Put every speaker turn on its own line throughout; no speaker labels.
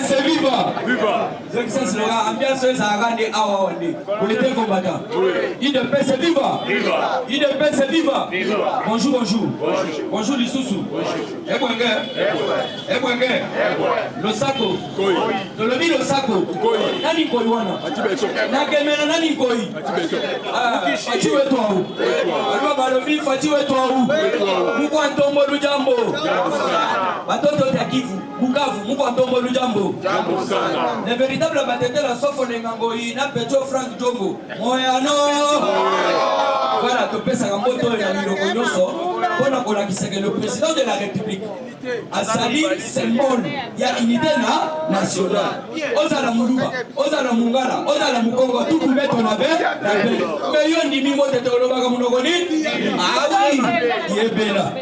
c'est viva. Ça c'est l'ambiance de Zahagande Awawande. Vous l'étiez combattant. IDP c'est viva. IDP c'est viva. Bonjour, bonjour. Bonjour Lissousou. Ebwenge. Losako. Tolobi Losako. Nani koi wana? Nakemena nani koi? Fatiwe toi ou? Alwa balobi fatiwe toi ou? Mukwa ntombo lujambo. Batoto takivu. Bukavu, Mukwa ntombo lujambo. Le véritable batteur la sofo ngangoi na Petro Frank Jongo. Moyano. Voilà, tu peux savoir moto ya miloko nyoso. Pona kola kiseke le président de la République. Azali symbole ya unité nationale. Ozala muluba, ozala mungala, ozala mukongo tout pour mettre en avant la paix. Mais yo ndimi mo tete olobaka munoko ni? Ah oui, yebela.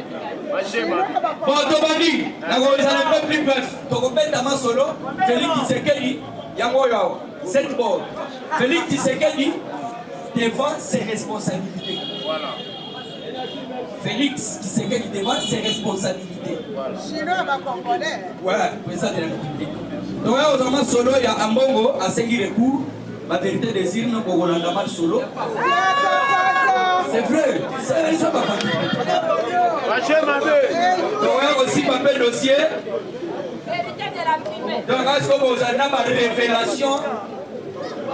Bon, Tobani, la organisation est plus bref. Tokopenda Masolo, Félix Tshisekedi, Yangoyo, cette board. Félix Tshisekedi devant ses responsabilités. Voilà. Félix Tshisekedi devant ses responsabilités. Chinois va congolais. Ouais, président de la République. Donc, au Masolo, il y a Ambongo à Sengi recours. Ma vérité désire, nous avons un mal solo. C'est vrai, ils sont pas fatigués. Donc, aussi, ma belle dossier. Donc, est-ce que vous avez une révélation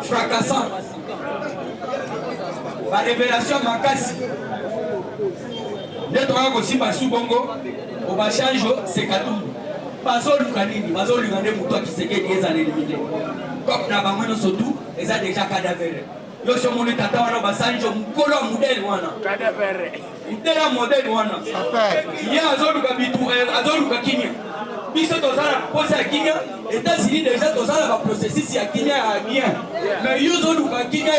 fracassante? Ma révélation makasi. Nous avons aussi ma sous-bongo. Au bachange, c'est Katumbu. Bazo Lukanini, Bazo Lukane Moutoua qui s'est gagné les années éliminés. Comme Nabamano Sotou, ils ont déjà cadavéré. Yo sommes mon état dans Bassanjo, Mukolo modèle wana. Cadavéré. Modèle modèle wana. Il y a Azolu Kabitou, Azolu Kakinya. Biso tozala posa Kinya, États-Unis déjà tozala va processus ya Kinya à bien. Mais yo Azolu Kakinya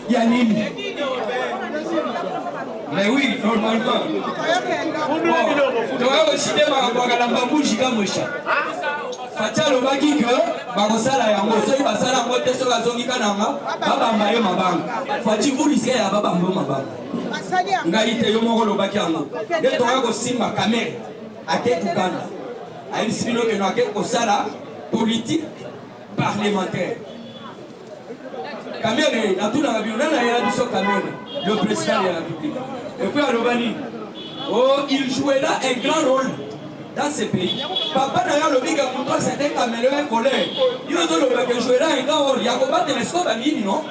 ya nini? Mais oui, normalement. Tu vas aussi dire que la bambou giga mocha. Fatia le baki que bagosala yango so basala ngote so bazongi kananga baba mbaye mabanga. Fati vous risquez ya baba mbo mabanga. Ngaite yo moko le baki yango. De to ko simba kamera ake tukanda. Ayi sibino ke no ake ko sala politique parlementaire. Kamere na tout na biona na ya biso kamere le président de la République. Et puis à Lobani, oh, il jouait là un grand rôle dans ce pays. Papa n'a pas le big à montrer c'était caméléon colère. Il a joué là un grand rôle. Il y a combat télescope à Mini, non?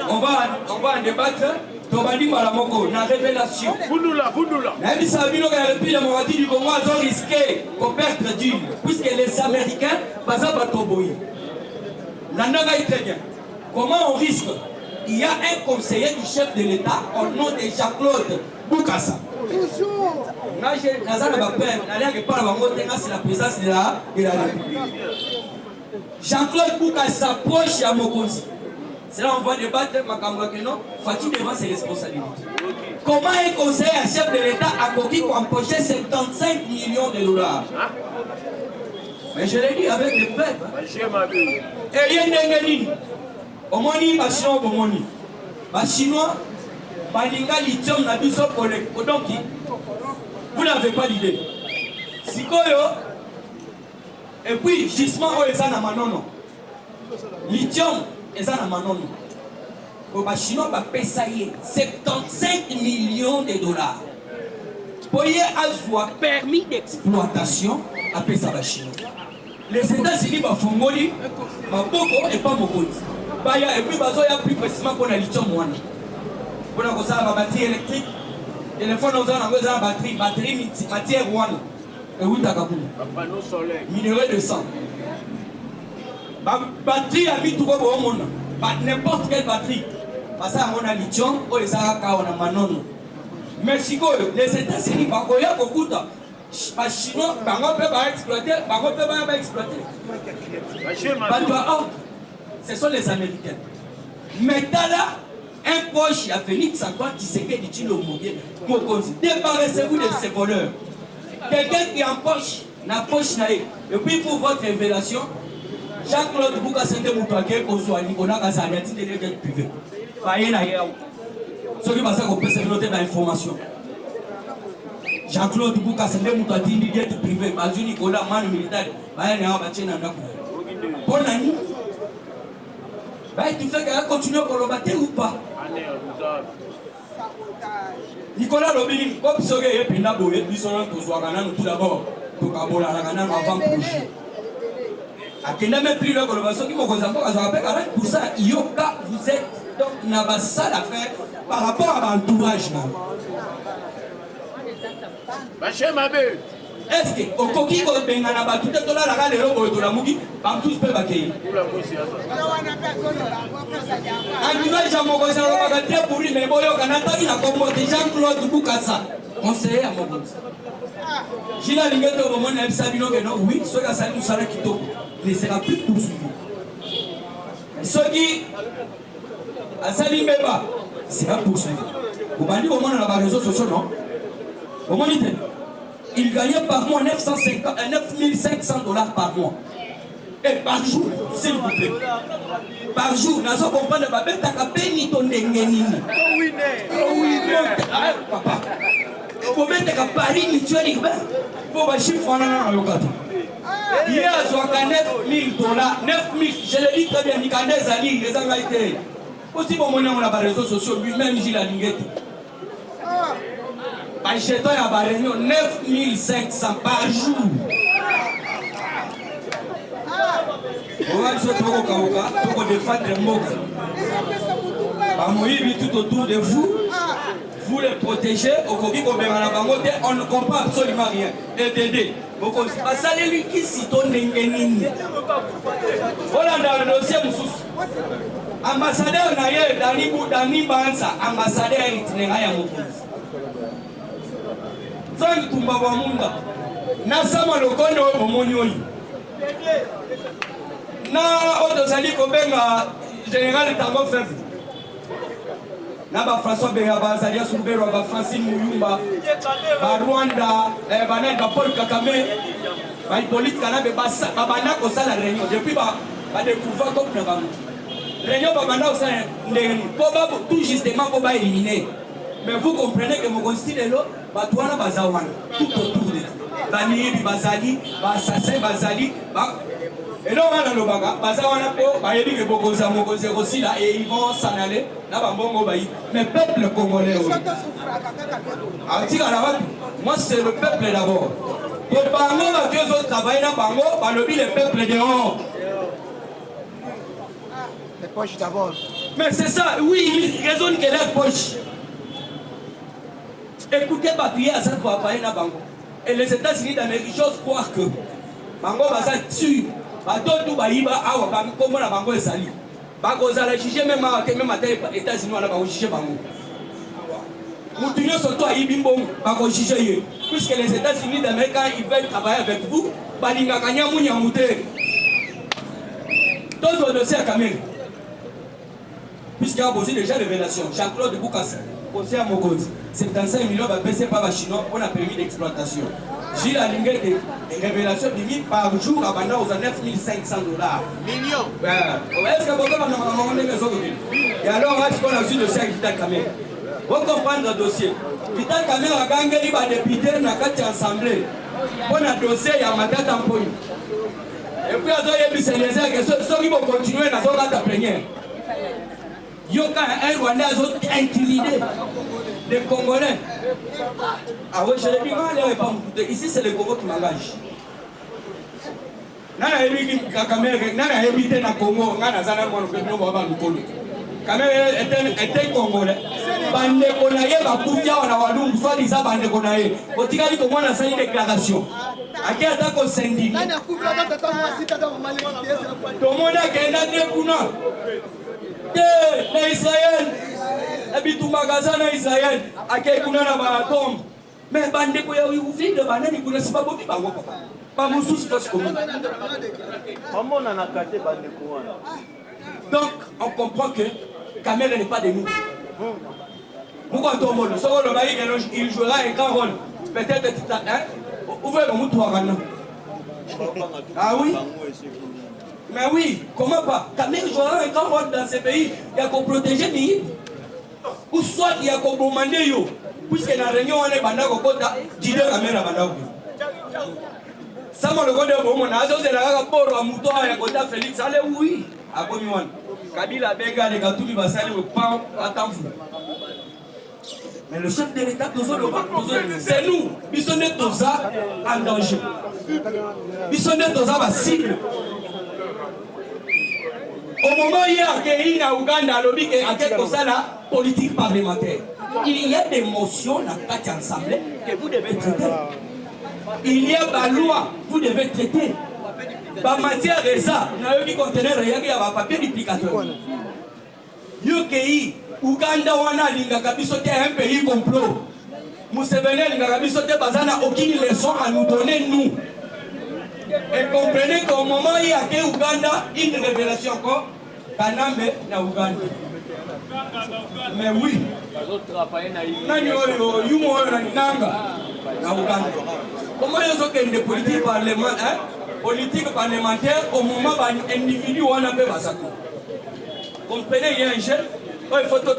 On va en débattre. Tobani Malamoko, la révélation. Founoula. Même si Sabino a repris la moralité du Congo, ils ont risqué qu'on perde Dieu, puisque les Américains, pas à Batoboy. La Naga est très bien. Comment on risque? Il y a un conseiller du chef de l'État au nom de Jean-Claude Boukassa. Toujours. C'est la présence de la République. Jean-Claude Boukassa proche à Mokosi. C'est là on va débattre, non, Fatih devant ses responsabilités. Comment un conseiller à chef de l'État a coquille pour empocher 75 millions de dollars? Mais je l'ai dit avec des preuves. Et il y a une Omoni Bachinois Bomoni. Bachinois, Balinga lithium na biso collègue. Donc, vous n'avez pas l'idée. Sikoyo, et puis gisement o eza na manono. Lithium eza na manono. Au Bachinois ba pesaye 75 millions de dollars. Poye azwa permis d'exploitation à pesa Bachinois. Les États-Unis ba fongoli, ba boko et pas mokonzi. Et puis, il y a plus précisément qu'on a lithium. On a une batterie électrique. Téléphone, on a une batterie matière. Et où t'as capé? Minerai de sang. Batterie a mis tout le monde. N'importe quelle batterie. Parce qu'on a lithium, on a manon. Mais si les États-Unis, il y a beaucoup de Chinois, ils peuvent exploiter. Ce sont les Américains. Mais là, un poche a Félix Antoine Tshisekedi dit le Mokozi. Débarrassez-vous de ces voleurs. Quelqu'un qui empoche, n'a poche naïe. Et puis pour votre révélation, Jean-Claude Boukassa Moutouaké, on a gazé à titre de privé. Ceux qui passent à compter, c'est noté dans l'information. Jean-Claude Bouka, c'est le mouton d'Indi jet privé. Bazu Nicolas, man militaire. Bah, il y a un bâtiment dans la couleur. Bonne année. Bah, tu fais qu'elle continue à combattre ou pas? Nicolas Lobili, comme ce gars est pina boye, lui son nom tout d'abord. Tout d'abord, la gana avant projet. A qui n'a même pris le collaboration qui m'a causé encore à rappel 40%. Yoka, vous êtes donc n'a pas ça à faire par rapport à l'entourage. Est-ce que au coquille au Bengana ba tout est là la gare de l'eau de la Mugi, par tous peut baquer. Entourage à mon cousin au magasin pour lui, mais boyo Canada il a comporté Jean-Claude Boukassa, conseiller à mon cousin. Gila Linguette au moment où Sabino que non, oui, ceux qui ont sali Moussala Kito ne sera plus poursuivi. Ceux qui ont sali Mbeba sera poursuivi. Vous m'avez dit au moment dans les réseaux sociaux, non? Au moment où il gagnait par mois 9500 $ par mois. Et par jour, s'il vous plaît. Par jour, nous avons compris que Babel a payé ton dengenini. Papa. Il faut mettre à Paris, mutuel, pour un chiffre en un local. Il y a 9 000 $, 9 000, je le dis très bien, il y a des années, les Anglais. Aussi, pour mon nom, on a les réseaux sociaux, lui-même, il a l'ingénieur. Acheteur à Baréno, 9 500 par jour. On va se trouver au Kaouka pour défendre les mots. Tout autour de vous, vous les protégez. On ne comprend absolument rien. Et d'aider. Ça les lui qui s'y tourne n'engenine. Voilà dans le dossier Moussous. Ambassadeur Naye, Dani Banza, ambassadeur itinéraire à Moussous. Frank Tumbabamunda, Nasama Lokono Omonioli. Na Otosali Kobenga, général Tango Faible. Naba François Bengaba, Zadia Soubero, Francine Mouyumba, Rwanda, Banana Paul Kakame, Hippolyte Kanabe, Babana Kosa la réunion. Depuis, découvert comme Nabam. Réunion Babana Kosa, tout justement pour éliminer. Mais vous comprenez que mon constitue est là, Batouana Bazawan, tout autour de là. Bani, Bazali, Bassassin, Bazali, et là on a le baga, Bazawana, Bayebi, que Bokoza, Mokoze aussi là, et ils vont s'en aller, là, Bambongo Bayi. Mais peuple congolais, moi c'est le peuple d'abord. Pour Bango, les autres travaillent dans Bango, Balobi, le peuple dehors.
Les poches d'abord.
Mais c'est ça, oui, il raisonne que les poches. Écoutez, Bapouillé à cette fois, et les États-Unis d'Amérique, j'ose croire que Bango va dessus. Tout Baïba, comment la Bango est sali. Bango va juger même à les États-Unis, on va juger Bango. Moutinho surtout à Ibimbo, Bango juger. Puisque les États-Unis d'Amérique, ils veulent travailler avec vous, Balinga Kanya Mounia Mouté. Tous vos dossiers à Kamel. Puisqu'il y a posé déjà révélation, Jean-Claude Boukassa. Conseil à Mokozi, 75 millions de PC par les Chinois, on a permis d'exploitation. J'ai la ligne de révélation de 1000 par jour à Banda aux 9 500 $.
Millions.
Est-ce que vous avez des autres? Et alors, est-ce qu'on a vu le dossier avec Vital Kamel? Vous comprenez le dossier. Vital Kamel a gagné les députés dans la assemblée. On a dossier, il y a ma date en point. Et puis, il y a des gens qui vont continuer à faire la plénière. Yoka un Rwandais a intimidé des Congolais. Ah oui, je l'ai dit, ici c'est le Congo qui m'engage. Nana évité na Congo, Nana Zana était Congolais. Bande Konaye, Bakoufia, on a Walum, soit disant Bande Konaye. Au Tigari, comment on a fait une déclaration? À quel attaque au syndic? Tout le monde a gagné des Kouna. Na Israël, et puis tout magasin na Israël, à quel coup on a tombe. Mais bande de ouvrir le banane, il ne sait pas beaucoup bango papa. Pas mon souci parce que
Comment on a caté bande de
donc on comprend que Kamel n'est pas de nous. Pourquoi tout le monde? Il jouera un grand rôle. Peut-être ouvrez le mouton à Rana. Ah oui? Mais oui, comment pas? Kamel jouera un grand rôle dans ce pays. Il y a qu'on protéger Mihib. Ou soit il y a qu'on bombarder yo. puisque dans la réunion, on est bandako kota, Didier Kamera bandako. Ça m'a le côté bon, mon azo c'est la rapport à Mouton et à Kota Félix, allez oui, à Komiwan. Kabila Bega, les Gatoumi Bassali, le pain, attends-vous. Mais le chef de l'État, c'est nous. Bissonnet Toza en danger. Bissonnet Toza va cible. Au moment hier qu'il y a Ouganda, il y a quelque chose la politique parlementaire. Il y a des motions dans la carte assemblée que vous devez traiter. Il y a la loi, vous devez traiter. En matière de ça, il y a un conteneur, il y a un papier d'implicateur. Yoki, Ouganda, wana lingaka biso te un pays complot. Museveni lingaka biso te bazana aucune leçon à nous donner nous. Et comprenez qu'au moment où il y a que Ouganda, une révélation encore, Kanambe na Ouganda. Mais oui, nani oyo yumo oyo na Nanga na Ouganda. Comment ils ont des politiques parlementaires, au moment où un individu ou un peu basako. Comprenez, il y a un jeune, il faut tout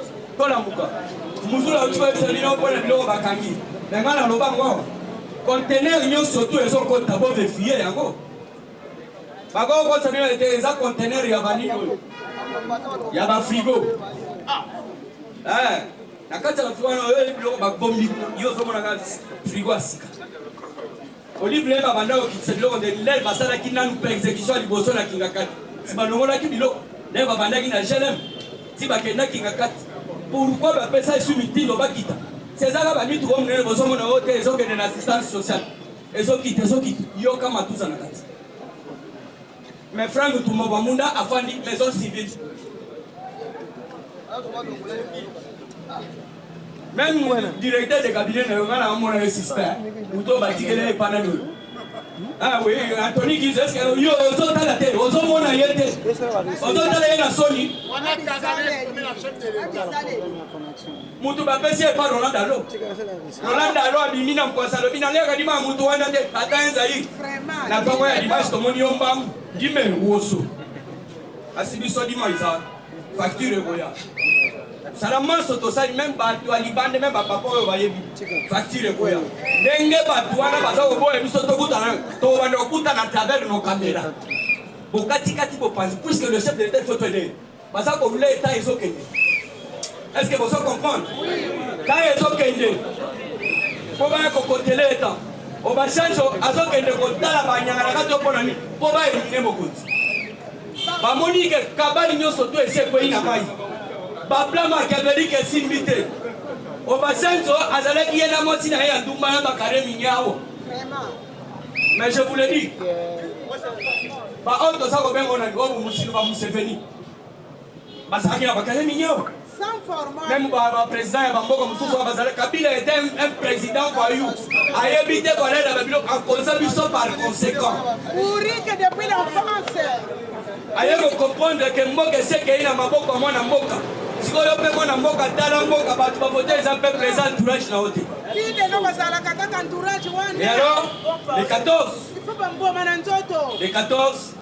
la mouka. Mouzoula, tu vas faire l'union pour le bureau Bakangi. Les gars, là, conteneur, ils surtout, ils ont compte d'abord vérifié. Par contre, quand il y a des conteneurs, il y a vanille. Il y a un frigo. La carte de la frigo, il y a un frigo à sika. Olivier Babanda, qui s'est l'homme de l'aile, Bassala qui n'a pas exécution à l'Ibosso, la Kingakat. C'est pas le moment qui bilo. Les Babanda qui n'a jamais. Si Bakena Kingakat. Pourquoi appelle ça sumiti no bakita? C'est ça la nuit, on est besoin de hôtel, ils ont une assistance sociale. Ils ont quitté, yo kama tout ça na kati. Mes frères, nous tombons au monde à faire une maison civile. Même le directeur de cabinet de un suspect, nous devons bâtir les panneaux. Ah oui, Anthony qui dit que yo ozota la tête, ozomona yete. Ozota la Sony. Mutu bapesi e pa Roland Dalo. Roland Dalo abimina mkwasa lobi na leka dima mutu wana te atanza yi. Na kwa ya dimashi tomoni yombam dime woso. Asibiso dima isa facture koya. Salaman soto sali même batu alibande même papa oyo bayebi facture koya. Ndenge batu wana bazo boye biso to kutana to bando kutana travers nos caméras. Bokati kati bopanzi puisque le chef de l'État faut tenir. Basa ko vle état iso kende. Est-ce que vous comprenez? Quand ils ont kende. Pour ba ko côté l'État. O ba chanjo azo kende ko tala ba nyanga na to pona ni. Pour ba éliminer mokonzi. Ba monique kabali nyoso to ese ko ina mai. Babla Machiavelli est simité. Au bassin, Azalek y a la moitié de Douma Bakare Mignao. Mais je vous le dis. Par contre, ça va bien, on a dit, Museveni. Basaki a Bakare Mignao. Même le président Kabila était un président voyou. A évité qu'on ait la Babylone en conséquence par conséquent.
Pour que depuis l'enfance.
Allez comprendre que Mboka c'est qu'il y a un Mboka, moi, un Mboka. Si vous avez un Mboka, dans Mboka, vous pouvez voter un peu présent entourage dans l'autre. Et alors, les 14. Les 14.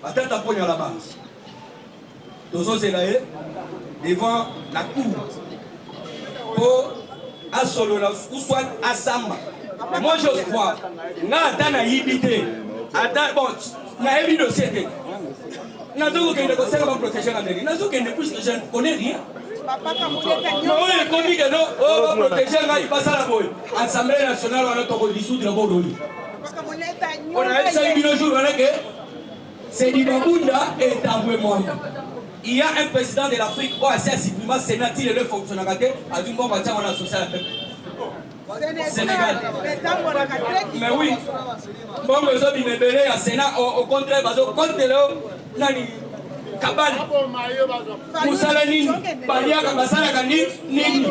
Attends, t'as pogné à la base. Tozo Zelaye, devant la cour. Pour à Solo, ou soit à Samba. Mais moi, je crois, n'a attends à Yibité. Attends, bon, n'a évi de cette. N'a pas aucun de conseils pour protéger l'Amérique. N'a aucun de plus que je ne connais rien. Non, il connaît que non, on va protéger il passe à la boue. Assemblée nationale, on a tout dissoudre la boue. On a essayé de jour, on a que c'est Dibabunda et Taboué-Moi. Il y a un président de l'Afrique qui a supprimé le Sénat, il est le fonctionnaire à une bombe à la sociale. Sénégal. Mais oui, bon, nous avons une belle à Sénat au contraire, parce que contre le Nani Kabali, Moussalani, Balia, Kabasala, Kandi, Nini.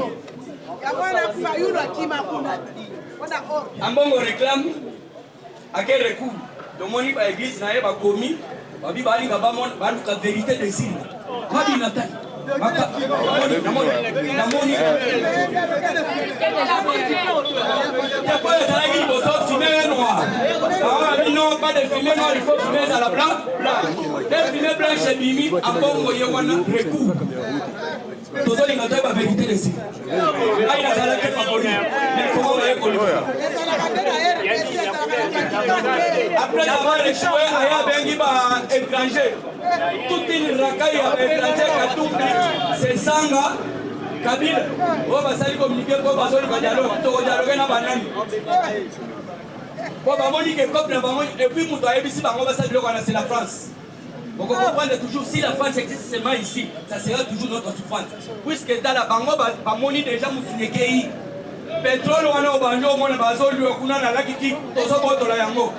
Ambongo réclame à quel recours? Le moni par l'église n'a pas commis, Babi Bali Gabamon, la vérité des îles. Babi Nathalie. Non, pas de fumée noire, il faut fumer à la blanche. Des fumées blanches et mimi, à bon moyen, on a recours. tozolinga toyeba vérité de si ngai nazalaki favori mais comment baye koluka après avoir échoué aya bengi baétranger toute une racaille ya baétranger katumbi sesanga kabila oyo basali communiqué mpo bazoluka dialogue tokodialogue na banani mpo bamoni ke peuple na bango epuis moto ayebisi bango basala biloko wana c'est la France. On comprendre toujours si la France existe seulement ici, ça sera toujours notre souffrance. Puisque dans la bango, bamoni déjà musinekei. Pétrole wana obanjo mona bazo liyo kuna na lakiki tozo boto la yango.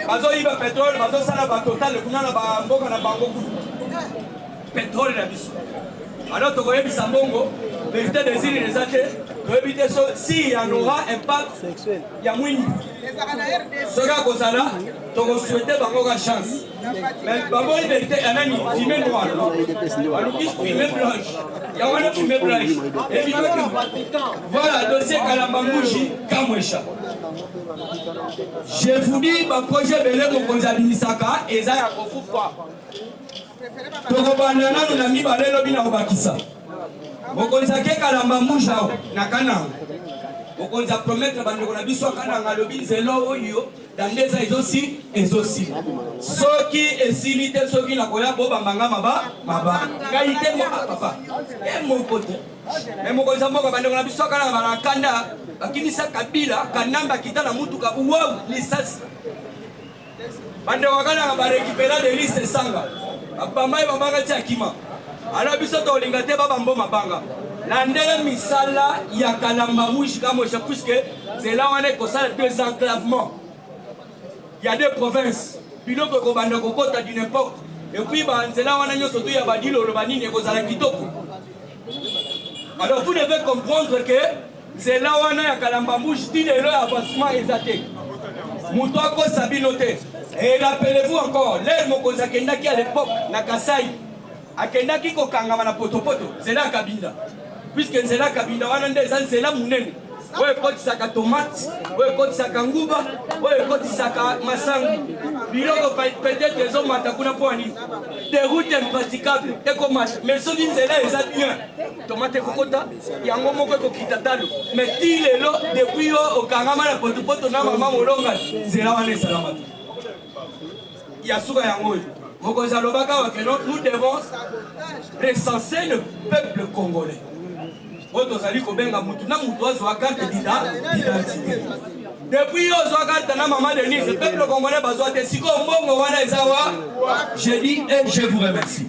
Bazo iba pétrole, bazo sala ba total kuna na bamboka na bango ku. Pétrole na biso. Alors to koyebi sambongo, vérité des îles les até, koyebi te so si y en aura impact sexuel. Ya mwini. Soka kozala, to ko souhaiter bango ka chance. Mais bango une vérité anani fumée noire. Aluki fumée blanche. Ya wana fumée blanche. Et puis voilà dossier Kalambangouji Kamwesha. Je vous dis ba projet belé mo konza bimisaka eza ya kofufa. Tokobanda nanu na mibale lobi na kobakisa. Mokonza ke Kalambangouji na Kananga. Mokonza promettre bandeko na biso Kananga lobi nzelo oyo dandeza ezosi ezosi. Soki esili te soki na koya bo bambanga maba. Qualité mo papa. Et mon côté. Mais mokonza moko bandeko na biso Kananga na kanda bakimisa kabila kanamba kitana mutuka wow lisasi. Bandeko Kananga ba récupérer des listes sanga. Bamai bamanga tia kima. Alors biso to lingate baba mbo mabanga. La ndele misala ya Kalambangouji Kamwesha puisque c'est là où on est comme ça deux enclavements. Il y a deux provinces. Biloko kobanda kokota du n'importe. Et puis c'est là où on a surtout ya badilo le banini et kozala kitoko. Alors vous devez comprendre que c'est là où on a ya Kalambangouji dit le avancement exaté. Moutoko Sabinoté. Et rappelez-vous encore, l'air Mokoza Kendaki à l'époque, na Kasai, à Kendaki Kokangama na Potopoto, c'est là Kabinda. Puisque c'est là Kabinda, c'est là Mounene. Ouais, quand tu sacs tomate, ouais, quand tu sacs nguba, ouais, quand tu sacs massang. Biloko peut-être les hommes matakuna poani. Des routes impraticables, et comme mais ce qui est là, ils ont bien. Tomate kokota, yango moko kokitatalu. Mais ti lelo depuis au Kangama na Potopoto na mama molonga, c'est là on est salamat. Yasuka yango. Mokoza lobaka wakeno, nous devons recenser le peuple congolais. Otozali kobenga mutu na mutu azwa carte d'identité. Depuis ozwa carte na maman Denise, le peuple congolais bazwa te siko mbongo wana ezawa. Je dis et je vous remercie.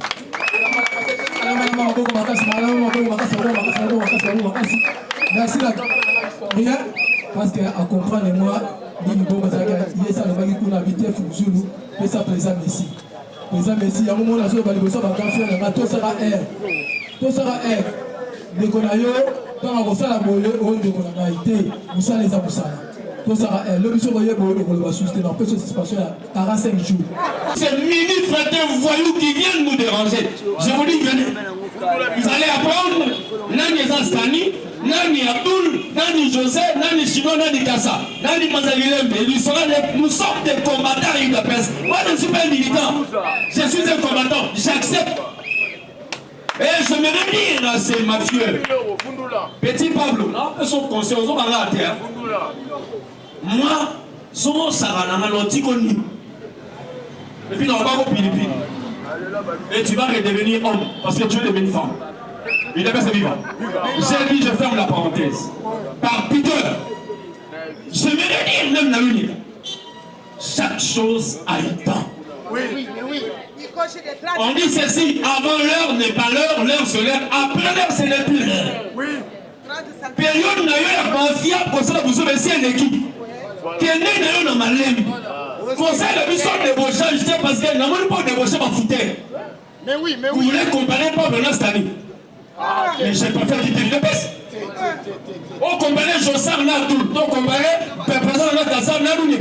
Merci là. Rien parce que à comprendre moi, il faut que ça le bagage pour habiter Fuzulu et ça présent Messi. Présent Messi, à un moment là sur le besoin de faire tout sera air. Tout sera air. Les Gonayo, quand on reçoit la moelle, on dit qu'on a été, vous savez les aboussas. Tout ça, le monsieur voyait pour le va soutenir, on peut se passer à 45 jours.
C'est ministre de voyous qui viennent nous déranger. Je vous dis, venez. Vous allez apprendre Nani Zastani, Nani Abdul, Nani José, Nani Chino, Nani Kassa, Nani Mazagilembe. Nous sommes des combattants à Budapest. Moi, je ne suis pas un militant. Je suis un combattant. J'accepte. Et je me redire à ces mafieux. Petit Pablo, là, sont conscients, on va là à terre. Moi, son sarana l'anticoni. Et puis, on va au Philippines. Et tu vas redevenir homme parce que tu es devenu femme. Il est bien vivant. J'ai dit, je ferme la parenthèse. Par Peter, je me redire même la lumière. Chaque chose a un temps.
Oui.
On dit ceci, avant l'heure n'est pas l'heure, l'heure c'est l'heure, après l'heure ce n'est plus l'heure.
Oui.
Période n'a eu la confiance pour ça vous avez essayé une équipe. Qui est né dans ma lème. Pour ça, le mission de débauchage, je sais parce que n'a pas débauché ma foutais.
Mais oui.
Vous voulez comparer pas de cette année. Mais je préfère quitter le peste. On compare Jossar Natou, on compare le président de notre Kassam Nadouni.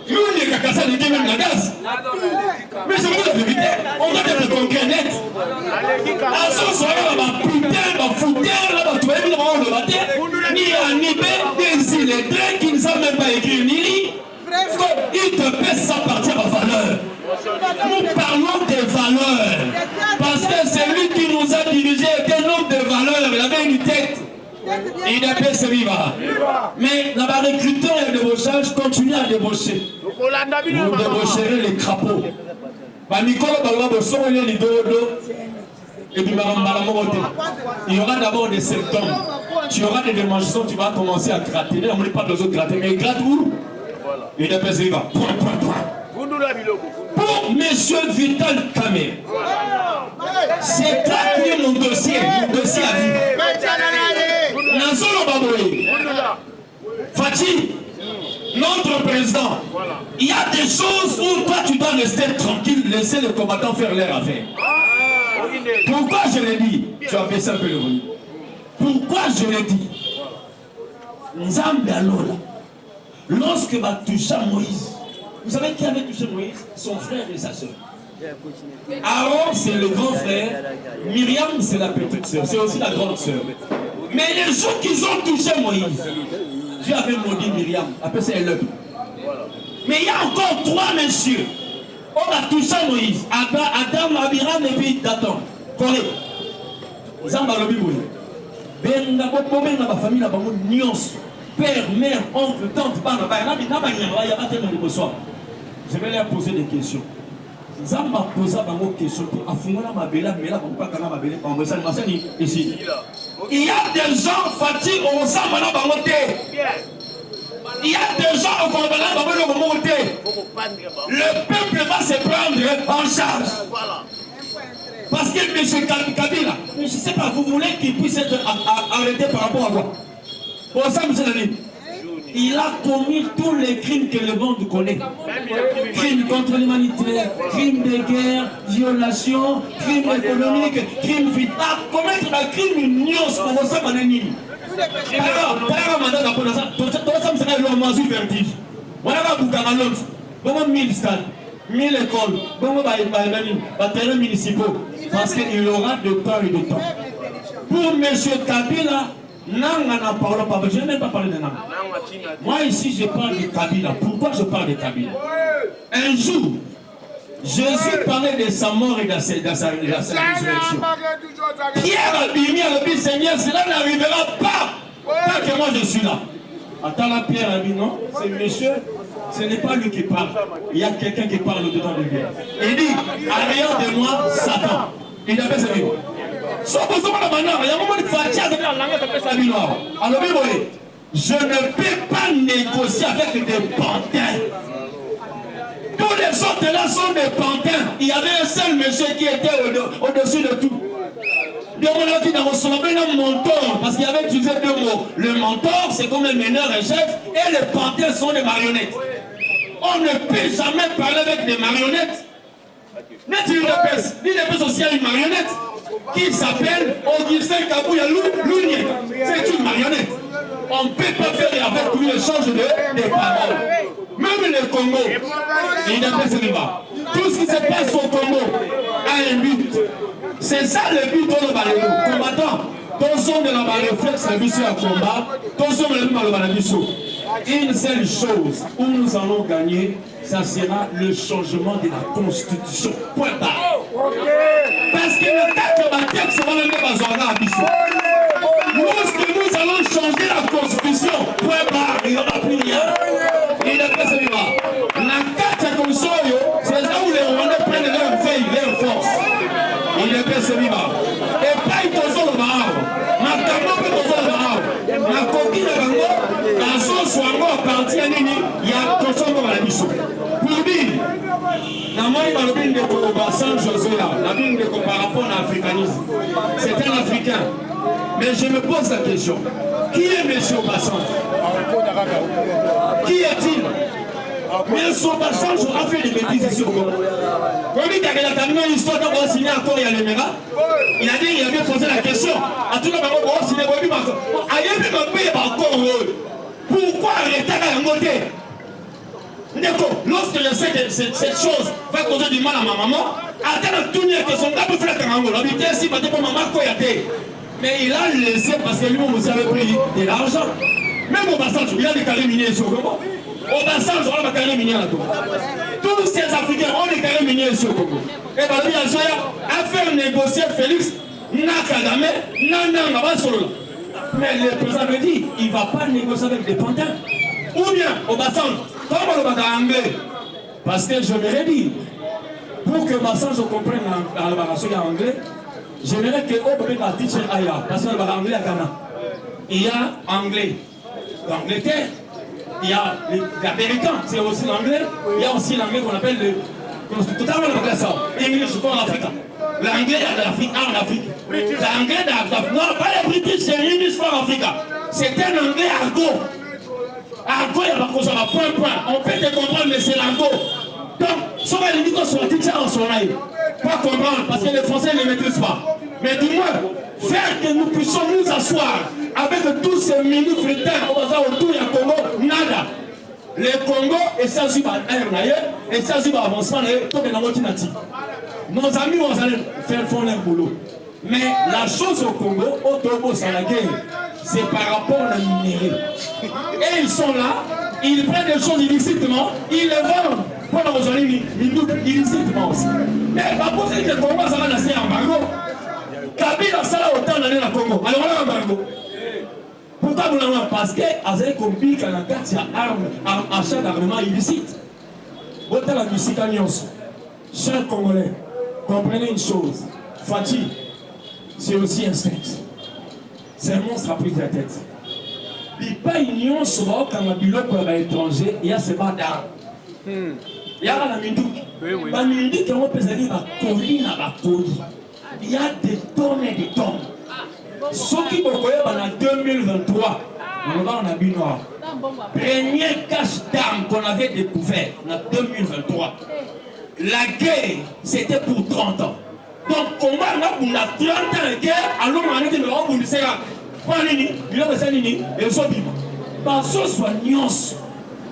L'unique Kassam n'est même la gaz. Mais je vous dis la vérité, on doit être concret net. À ce soir, on va putain, on va foutre, on va trouver le matin, ni à Nibé, des illettrés qui ne savent même pas écrire ni lire. Il te pèse sans partir à valeur. Nous parlons des valeurs. Parce que c'est lui qui nous a dirigés Il a fait vivre. Mais là-bas, recruteur et débauchage, continuez à débaucher. Vous débaucherez les crapauds. Et puis, il y aura d'abord des symptômes. Tu auras des démangeaisons, tu vas commencer à gratter. On ne dit pas besoin de gratter, mais gratte où? Il a fait vivre. Pour M. Vital Kamé, c'est traquer mon dossier à vie. Nansolo Baboye, Fatih, notre président, il y a des choses où toi tu dois rester tranquille, laisser les combattants faire leur affaire. Pourquoi je l'ai dit? Tu as baissé un peu le volume. Pourquoi je l'ai dit? Nzambe Alola, lorsque va toucher Moïse, vous savez qui avait touché Moïse? Son frère et sa soeur. Aaron, c'est le grand frère. Myriam, c'est la petite soeur. C'est aussi la grande soeur. Mais les jours qu'ils ont touché Moïse, Dieu avait maudit Myriam. Après, c'est elle. Mais il y a encore 3 messieurs. On a touché Moïse. Adam, Abiram et puis Dathan. Corée. Zamba le Bible. Ben, la famille, la nuance. Père, mère, oncle, tante, je vais leur poser des questions. Zamba posa des questions pour affronter ma belle, mais là, on ne peut pas ici. Il y a des gens fatigués au Zamba. Il y a des gens au Zamba. Le peuple va se prendre en charge. Parce que M. Kabila, je ne sais pas, vous voulez qu'il puisse être arrêté par rapport à quoi? Pour ça, M. Nani, il a commis tous les crimes que le monde connaît. Crimes contre l'humanité, crimes de guerre, violation, crimes économiques, crimes vital. Commettre un crime ignos pour ça, Manani. Alors, voilà, vous 1000 stades, 1000 écoles, terrains municipaux, parce qu'il aura de temps et de temps. Pour M. Kabila, je n'ai même pas parlé de Nang. Moi ici je parle de Kabila. Pourquoi je parle de Kabila? Un jour, Jésus parlait de sa mort et de sa résurrection. Pierre a dit, Seigneur, cela n'arrivera pas. Tant que moi je suis là. Attends, la Pierre a dit non, c'est monsieur, ce n'est pas lui qui parle. Il y a quelqu'un qui parle au-dedans de lui. Il dit, arrière de moi, Satan. Il avait sa vie. Je ne peux pas négocier avec des pantins. Tous les autres là sont des pantins. Il y avait un seul monsieur qui était au-dessus de tout. Parce qu'il avait utilisé 2 mots. Le mentor, c'est comme un meneur et chef, et les pantins sont des marionnettes. On ne peut jamais parler avec des marionnettes. L'UDPS aussi a une marionnette qui s'appelle Augustin Kabouya Lounier. C'est une marionnette. On ne peut pas faire avec lui l'échange de paroles. Même le Congo, il n'a pas ce débat. Tout ce qui se passe au Congo a un but. C'est ça le but de nos combattants. Tous sont de la réflexe, la mission à combat. Tous sont de la mission. Une seule chose où nous allons gagner, ça sera le changement de la Constitution. Point barre. Parce que le texte va le mettre à Zora à Bissou. Lorsque nous allons changer la Constitution, point barre, il n'y aura plus rien. Il n'est pas celui-là. La carte à Constitution, c'est là où les Rwandais prennent leur veille, leur force. Il n'est pas celui-là. Et pas une chose de l'arbre. Ma camo peut causer le arbre. Ma coquille de l'arbre, dans son soir parti à Nini, il y a quelque chose de la Bissou. Pour dire, dans moi, il m'a dit de San José là, la Bible de par rapport à l'africanisme. C'est un Africain. Mais je me pose la question, qui est M. Bassan? Qui est-il? Mais son Bassan a fait des bêtises ici au Congo. Quand il a terminé l'histoire d'avoir signé encore il y a les mégas, il a dit qu'il avait posé la question à tout le monde pour signer. Pourquoi arrêter à la montée? Lorsque je sais que cette chose va causer du mal à ma maman, attends tout le que son gars peut faire un angle. L'habitude ici, pour maman, mais il a laissé parce que lui-même vous avez pris de l'argent. Même au Bassan, il a déclaré minier sur Congo. Au Bassan, on a déclaré minier à Congo. Tous ces Africains ont déclaré minier sur Congo. Et bien, il y a fait négocier Félix, Nakagame, Nana, Solo. Mais le président me dit, il ne va pas négocier avec des pantins. Ou bien, au Bassan, comment le baga anglais? Parce que je me dit, pour que Bassan je comprenne la barrage anglais, j'aimerais que au bébé la teacher ailleurs, parce que le baga anglais à Ghana. Il y a anglais, l'Angleterre, il y a l'américain, c'est aussi l'anglais, il y a aussi l'anglais qu'on appelle le. Totalement le baga ça, English pour l'Afrique. L'anglais de l'Afrique, en Afrique. L'anglais d'Afrique, non, pas les British, c'est English for Africa. C'est un anglais argot. Argot, il y a pas ça va point. On peut te comprendre, mais c'est l'argot. Donc, si on va lui dire qu'on soit teacher en son aïe, pas comprendre, parce que les Français ne maîtrisent pas. Mais du moins, faire que nous puissions nous asseoir avec tous ces mini-fritains au hasard autour du Congo, nada. Le Congo, et ça, c'est pas un et ça, c'est pas avancement, tout est dans notre natif. Nos amis vont aller faire leur boulot. Mais la chose au Congo, au Togo, c'est la guerre. C'est par rapport à la minerie. Et ils sont là, ils prennent des choses illicitement, ils les vendent. Pendant aujourd'hui, ils doutent illicitement aussi. Mais par contre, c'est que le Congo, ça va lancer un embargo. Kabila, ça va autant d'aller dans le Congo. Alors, on a un embargo. Pourquoi vous l'avez? Parce que Azaï complique à la carte, il y a achat d'armement illicite. Autant la musique à Nyons. Chers Congolais, comprenez une chose. Fatih, c'est aussi un sexe. C'est un monstre à prise de la tête. Il n'y a pas une union sur quand on a bu l'eau pour l'étranger, il y a ce bas d'art. Il y a la Mindouk. La Mindouk, on peut dire la colline à la colline. Il y a des tonnes et des tonnes. Ce qui me voyait en 2023, on va en habit noir. Premier cache d'armes qu'on avait découvert en 2023. La guerre, c'était pour 30 ans. Donc, comment on a 30 ans de guerre, alors on a dit que on ne sait pas. Il a fait nini, et so bima. Parce que soit nuance,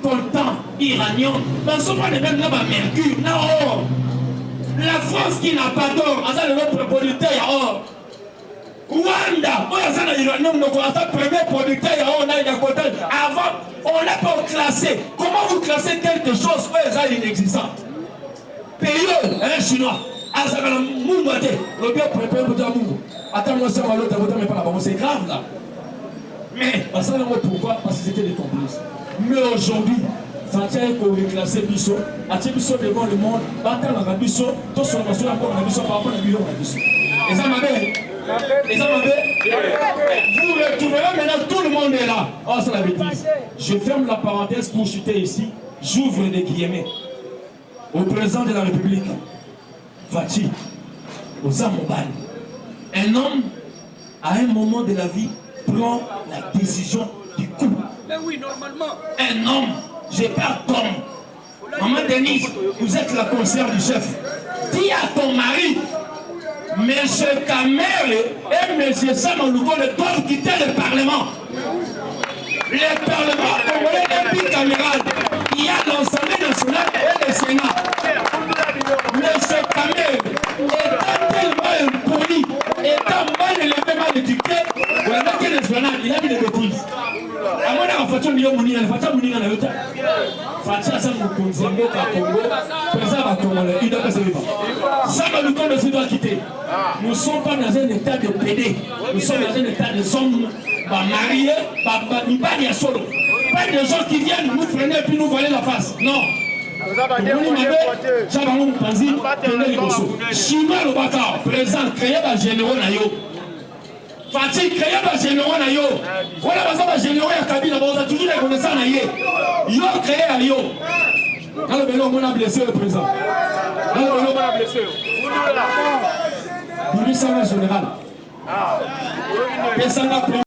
coltan, iranien, parce que pas de même là-bas mercure, non. La France qui n'a pas d'or, à ça le notre producteur à or. Rwanda, on a ça l'Iranien, donc on a ça premier producteur à or, on a une coltan. Avant, on n'a pas classé. Comment vous classez quelque chose où ça inexistant? Pays, un chinois. C'est grave là. Mais pourquoi? Parce que c'était des complices. Mais aujourd'hui, Fatia est classé Bisso, a Bisso devant le monde, battant la Bisso, tout son morceau encore la Bisso par rapport à la Bisso. Et ça m'a fait. Vous retrouverez maintenant, tout le monde est là. Oh, c'est la bêtise. Je ferme la parenthèse pour chuter ici. J'ouvre des guillemets. Au président de la République, Fatih, aux Amobani, un homme, à un moment de la vie, prend la décision du coup.
Mais oui, normalement.
Un homme, je parle comme. Maman Denise, vous êtes la conseillère du chef. Dis à ton mari, M. Kamel et M. Samalouko ne doivent quitter le Parlement. Le Parlement congolais est bicaméral. Il y a l'Assemblée nationale et le Sénat. M. Kamel étant tellement impoli, étant mal élevé, mal éduqué, il a mis des bêtises. À mon avis, Fatia Mounia Mounia, Fatia Mounia Mounia, Fatia Samoukouzi, Congo, président congolais, il doit passer le pas. Samalouko ne doit quitter. Nous ne sommes pas dans un état de PD, nous sommes dans un état de hommes mariés, pas des solo. Pas des gens qui viennent nous freiner et puis nous voiler la face. Non. Chinois le Bakar, président, créé par généraux Nayo. Fatih, créé par généraux Nayo. Voilà, par exemple, généraux à Kabila, on a toujours les connaissances Nayo. Yo créé à Yo. Dans le bélo, on a blessé le président. Dans le bélo, on a blessé. Vous lui savez, général.